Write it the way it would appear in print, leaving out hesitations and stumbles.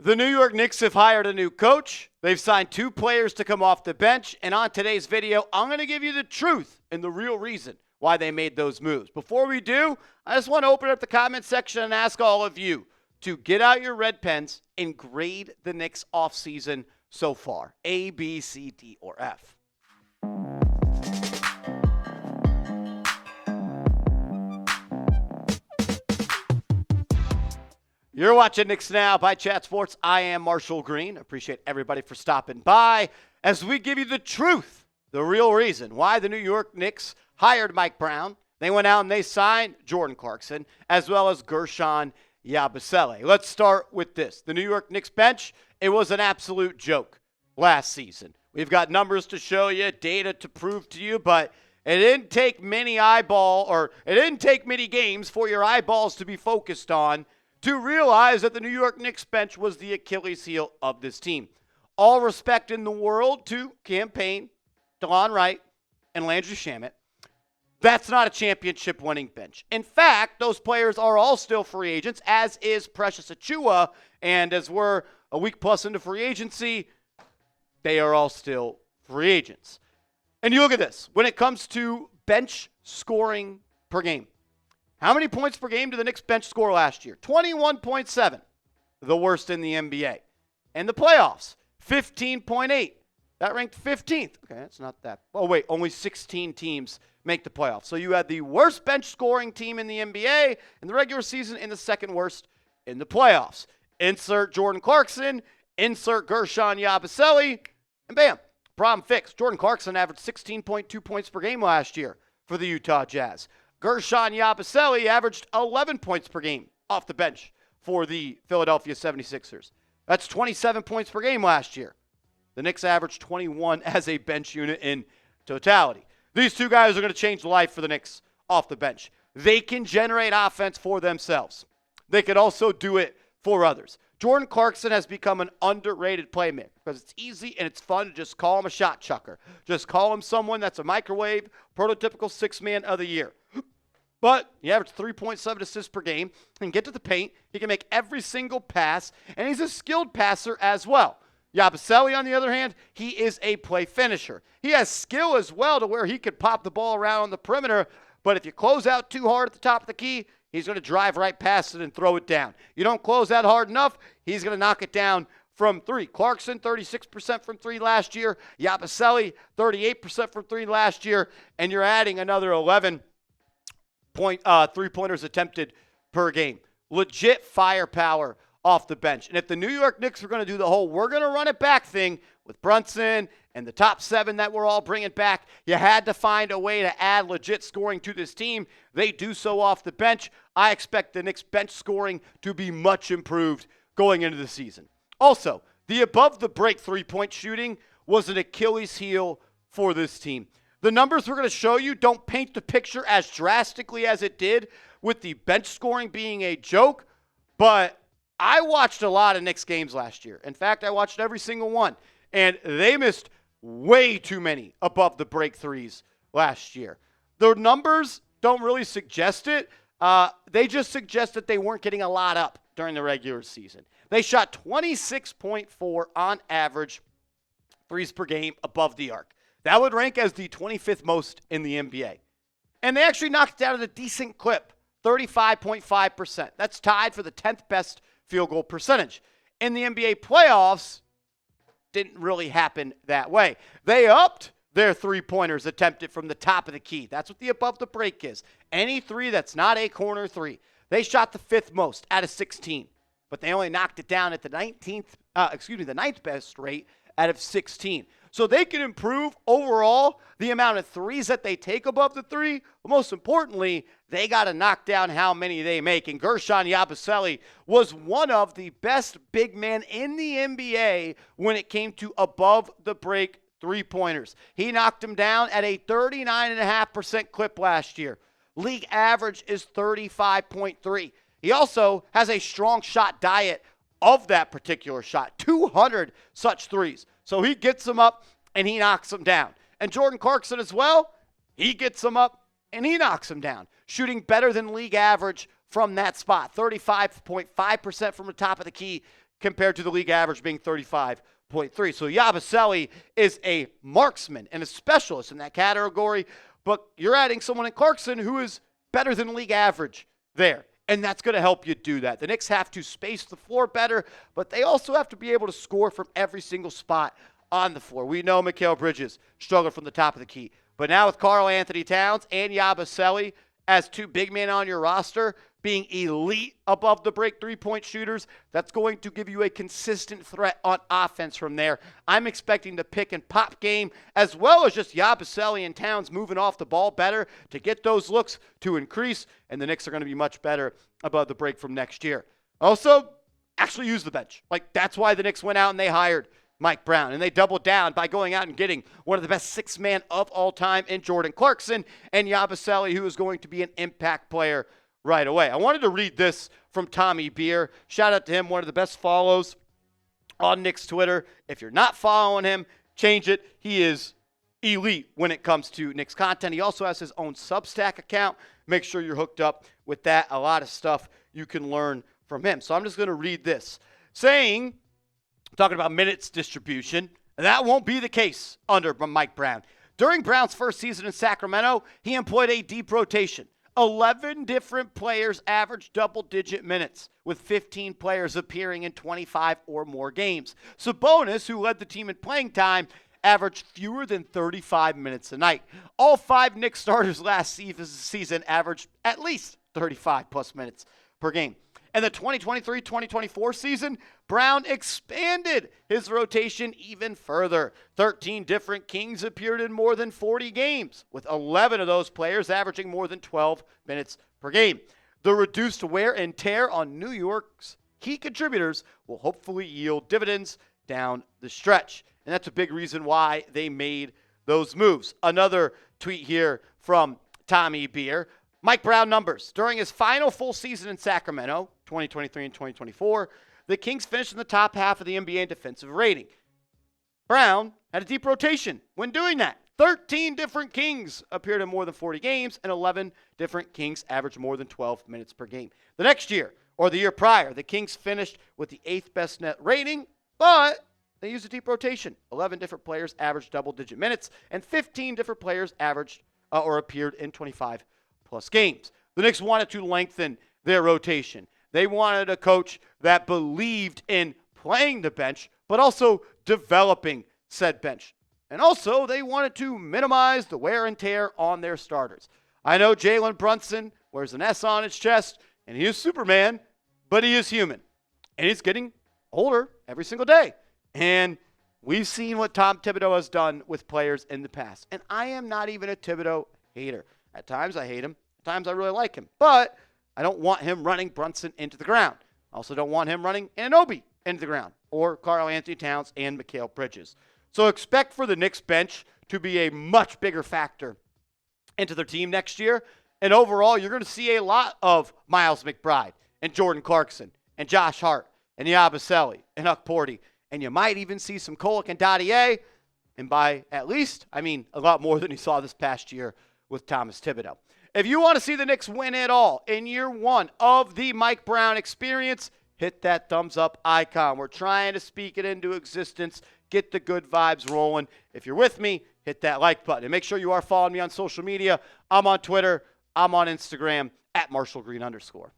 The New York Knicks have hired a new coach. They've signed 2 players to come off the bench. And on today's video, I'm going to give you the truth and the real reason why they made those moves. Before we do, I just want to open up the comment section and ask all of you to get out your red pens and grade the Knicks offseason so far. A, B, C, D, or F. You're watching Knicks Now by Chat Sports. I am Marshall Green. Appreciate everybody for stopping by as we give you the truth, the real reason why the New York Knicks hired Mike Brown. They went out and they signed Jordan Clarkson as well as Guerschon Yabusele. Let's start with this. The New York Knicks bench, it was an absolute joke last season. We've got numbers to show you, data to prove to you, but it didn't take many games for your eyeballs to be focused on to realize that the New York Knicks bench was the Achilles heel of this team. All respect in the world to Cam Payne, DeLon Wright, and Landry Shamet. That's not a championship-winning bench. In fact, those players are all still free agents, as is Precious Achiuwa, and as we're a week plus into free agency, they are all still free agents. And you look at this. When it comes to bench scoring per game, how many points per game did the Knicks bench score last year? 21.7, the worst in the NBA. And the playoffs, 15.8. That ranked 15th. Okay, that's not that. Oh, wait, only 16 teams make the playoffs. So you had the worst bench scoring team in the NBA in the regular season and the second worst in the playoffs. Insert Jordan Clarkson, insert Guerschon Yabusele, and bam, problem fixed. Jordan Clarkson averaged 16.2 points per game last year for the Utah Jazz. Guerschon Yabusele averaged 11 points per game off the bench for the Philadelphia 76ers. That's 27 points per game last year. The Knicks averaged 21 as a bench unit in totality. These two guys are going to change life for the Knicks off the bench. They can generate offense for themselves. They can also do it for others. Jordan Clarkson has become an underrated playmaker because it's easy and it's fun to just call him a shot chucker. Just call him someone that's a microwave, prototypical six-man of the year. But he averaged 3.7 assists per game. He can get to the paint. He can make every single pass, and he's a skilled passer as well. Yabusele, on the other hand, he is a play finisher. He has skill as well to where he could pop the ball around on the perimeter, but if you close out too hard at the top of the key, he's going to drive right past it and throw it down. You don't close out hard enough, he's going to knock it down from 3. Clarkson, 36% from 3 last year. Yabusele, 38% from 3 last year, and you're adding another 11 three-pointers attempted per game. Legit firepower off the bench. And if the New York Knicks were going to do the whole we're going to run it back thing with Brunson and the top 7 that we're all bringing back, you had to find a way to add legit scoring to this team. They do so off the bench. I expect the Knicks bench scoring to be much improved going into the season. Also, the above-the-break three-point shooting was an Achilles heel for this team. The numbers we're going to show you don't paint the picture as drastically as it did with the bench scoring being a joke, but I watched a lot of Knicks games last year. In fact, I watched every single one, and they missed way too many above-the-break threes last year. The numbers don't really suggest it. They just suggest that they weren't getting a lot up during the regular season. They shot 26.4 on average threes per game above the arc. That would rank as the 25th most in the NBA. And they actually knocked it down at a decent clip, 35.5%. That's tied for the 10th best field goal percentage. In the NBA playoffs, didn't really happen that way. They upped their three-pointers attempted from the top of the key. That's what the above the break is. Any three that's not a corner three. They shot the 5th most out of 16, but they only knocked it down at the the 9th best rate out of 16. So they can improve overall the amount of threes that they take above the 3. But most importantly, they got to knock down how many they make. And Guerschon Yabusele was one of the best big men in the NBA when it came to above the break three-pointers. He knocked them down at a 39.5% clip last year. League average is 35.3. He also has a strong shot diet of that particular shot, 200 such threes. So he gets them up and he knocks them down. And Jordan Clarkson as well, he gets them up and he knocks them down, shooting better than league average from that spot, 35.5% from the top of the key, compared to the league average being 35.3. So Yabusele is a marksman and a specialist in that category, but you're adding someone in Clarkson who is better than league average there. And that's going to help you do that. The Knicks have to space the floor better, but they also have to be able to score from every single spot on the floor. We know Mikal Bridges struggled from the top of the key. But now with Karl-Anthony Towns and Yabusele as two big men on your roster, being elite above the break three-point shooters, that's going to give you a consistent threat on offense from there. I'm expecting the pick and pop game, as well as just Yabusele and Towns moving off the ball better to get those looks to increase, and the Knicks are going to be much better above the break from next year. Also, actually use the bench. Like, that's why the Knicks went out and they hired Mike Brown, and they doubled down by going out and getting one of the best six-man of all time in Jordan Clarkson and Yabusele, who is going to be an impact player right away. I wanted to read this from Tommy Beer. Shout out to him, one of the best follows on Knicks Twitter. If you're not following him, change it. He is elite when it comes to Knicks content. He also has his own Substack account. Make sure you're hooked up with that. A lot of stuff you can learn from him. So I'm just going to read this. Talking about minutes distribution, and that won't be the case under Mike Brown. During Brown's first season in Sacramento, he employed a deep rotation. 11 different players averaged double-digit minutes, with 15 players appearing in 25 or more games. Sabonis, who led the team in playing time, averaged fewer than 35 minutes a night. All 5 Knicks starters last season averaged at least 35-plus minutes per game. In the 2023-2024 season, Brown expanded his rotation even further. 13 different Kings appeared in more than 40 games, with 11 of those players averaging more than 12 minutes per game. The reduced wear and tear on New York's key contributors will hopefully yield dividends down the stretch. And that's a big reason why they made those moves. Another tweet here from Tommy Beer. Mike Brown numbers. During his final full season in Sacramento, 2023 and 2024, the Kings finished in the top half of the NBA in defensive rating. Brown had a deep rotation when doing that. 13 different Kings appeared in more than 40 games, and 11 different Kings averaged more than 12 minutes per game. The next year, or the year prior, the Kings finished with the 8th best net rating, but they used a deep rotation. 11 different players averaged double-digit minutes, and 15 different players averaged or appeared in 25-plus games. The Knicks wanted to lengthen their rotation. They wanted a coach that believed in playing the bench, but also developing said bench. And also, they wanted to minimize the wear and tear on their starters. I know Jalen Brunson wears an S on his chest, and he is Superman, but he is human. And he's getting older every single day. And we've seen what Tom Thibodeau has done with players in the past. And I am not even a Thibodeau hater. At times I hate him. At times I really like him. But I don't want him running Brunson into the ground. I also don't want him running Anunoby into the ground, or Karl-Anthony Towns and Mikal Bridges. So expect for the Knicks bench to be a much bigger factor into their team next year. And overall, you're going to see a lot of Miles McBride and Jordan Clarkson and Josh Hart and Yabusele and Huck Porty. And you might even see some Kolek and Dottier. And by at least, I mean a lot more than you saw this past year with Thomas Thibodeau. If you want to see the Knicks win it all in year one of the Mike Brown experience, hit that thumbs up icon. We're trying to speak it into existence, get the good vibes rolling. If you're with me, hit that like button. And make sure you are following me on social media. I'm on Twitter. I'm on Instagram, @MarshallGreen_.